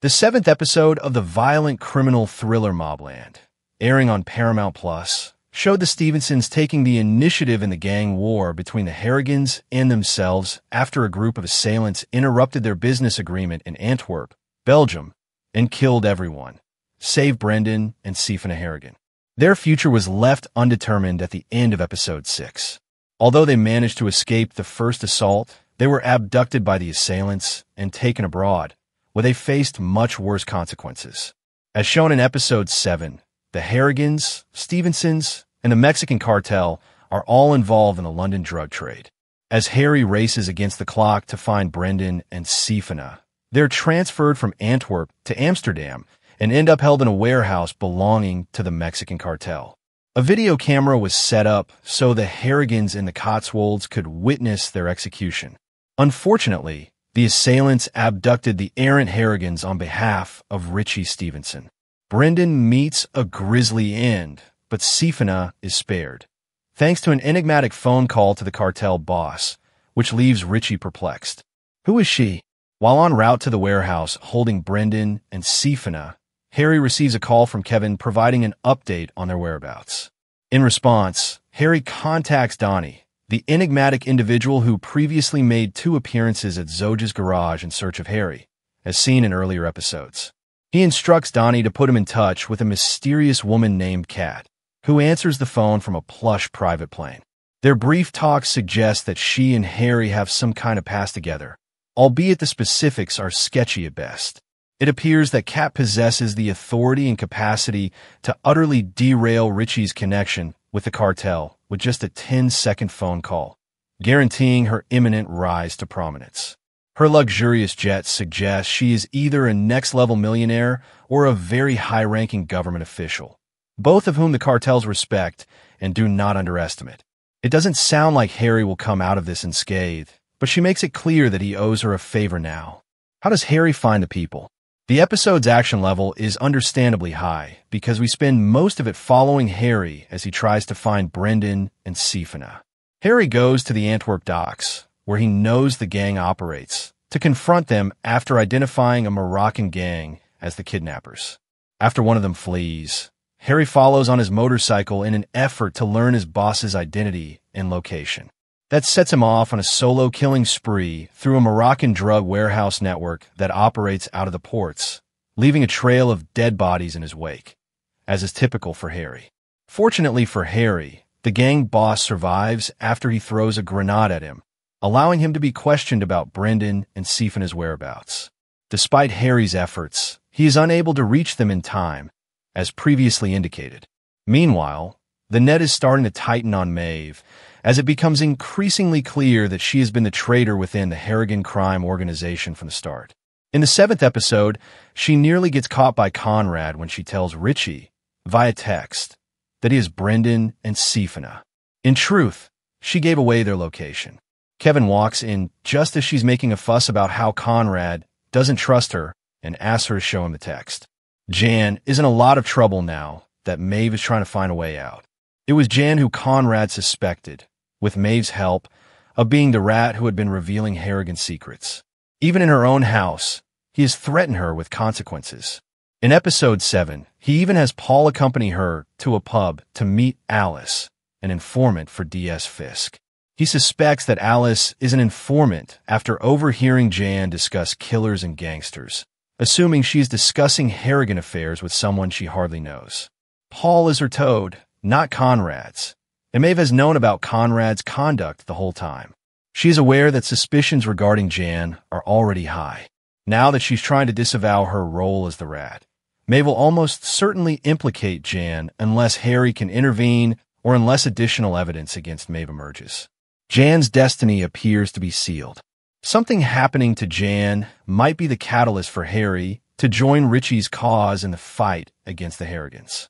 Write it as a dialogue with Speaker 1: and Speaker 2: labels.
Speaker 1: The seventh episode of the violent criminal thriller Mobland, airing on Paramount+, showed the Stevensons taking the initiative in the gang war between the Harrigans and themselves after a group of assailants interrupted their business agreement in Antwerp, Belgium, and killed everyone, save Brendan and Seraphina Harrigan. Their future was left undetermined at the end of episode 6. Although they managed to escape the first assault, they were abducted by the assailants and taken abroad, where they faced much worse consequences. As shown in episode 7, the Harrigans, Stevensons, and the Mexican cartel are all involved in the London drug trade. As Harry races against the clock to find Brendan and Seraphina, they're transferred from Antwerp to Amsterdam and end up held in a warehouse belonging to the Mexican cartel. A video camera was set up so the Harrigans in the Cotswolds could witness their execution. Unfortunately, the assailants abducted the errant Harrigans on behalf of Richie Stevenson. Brendan meets a grisly end, but Seraphina is spared, thanks to an enigmatic phone call to the cartel boss, which leaves Richie perplexed. Who is she? While en route to the warehouse holding Brendan and Seraphina, Harry receives a call from Kevin providing an update on their whereabouts. In response, Harry contacts Donnie, the enigmatic individual who previously made 2 appearances at Zoja's garage in search of Harry, as seen in earlier episodes. He instructs Donnie to put him in touch with a mysterious woman named Kat, who answers the phone from a plush private plane. Their brief talk suggests that she and Harry have some kind of past together, albeit the specifics are sketchy at best. It appears that Kat possesses the authority and capacity to utterly derail Richie's connection with the cartel with just a 10-second phone call, guaranteeing her imminent rise to prominence. Her luxurious jet suggests she is either a next-level millionaire or a very high-ranking government official, both of whom the cartels respect and do not underestimate. It doesn't sound like Harry will come out of this unscathed, but she makes it clear that he owes her a favor now. How does Harry find the people? The episode's action level is understandably high because we spend most of it following Harry as he tries to find Brendan and Seraphina. Harry goes to the Antwerp docks, where he knows the gang operates, to confront them after identifying a Moroccan gang as the kidnappers. After one of them flees, Harry follows on his motorcycle in an effort to learn his boss's identity and location. That sets him off on a solo killing spree through a Moroccan drug warehouse network that operates out of the ports, leaving a trail of dead bodies in his wake, as is typical for Harry. Fortunately for Harry, the gang boss survives after he throws a grenade at him, allowing him to be questioned about Brendan and Seraphina's whereabouts. Despite Harry's efforts, he is unable to reach them in time, as previously indicated. Meanwhile, the net is starting to tighten on Maeve, as it becomes increasingly clear that she has been the traitor within the Harrigan crime organization from the start. In the 7th episode, she nearly gets caught by Conrad when she tells Richie, via text, that he is Brendan and Seraphina. In truth, she gave away their location. Kevin walks in just as she's making a fuss about how Conrad doesn't trust her and asks her to show him the text. Jan is in a lot of trouble now that Maeve is trying to find a way out. It was Jan who Conrad suspected, with Maeve's help, of being the rat who had been revealing Harrigan's secrets. Even in her own house, he has threatened her with consequences. In episode 7, he even has Paul accompany her to a pub to meet Alice, an informant for D.S. Fisk. He suspects that Alice is an informant after overhearing Jan discuss killers and gangsters, assuming she's discussing Harrigan affairs with someone she hardly knows. Paul is her toad, not Conrad's, and Maeve has known about Conrad's conduct the whole time. She is aware that suspicions regarding Jan are already high. Now that she's trying to disavow her role as the rat, Maeve will almost certainly implicate Jan unless Harry can intervene or unless additional evidence against Maeve emerges. Jan's destiny appears to be sealed. Something happening to Jan might be the catalyst for Harry to join Richie's cause in the fight against the Harrigans.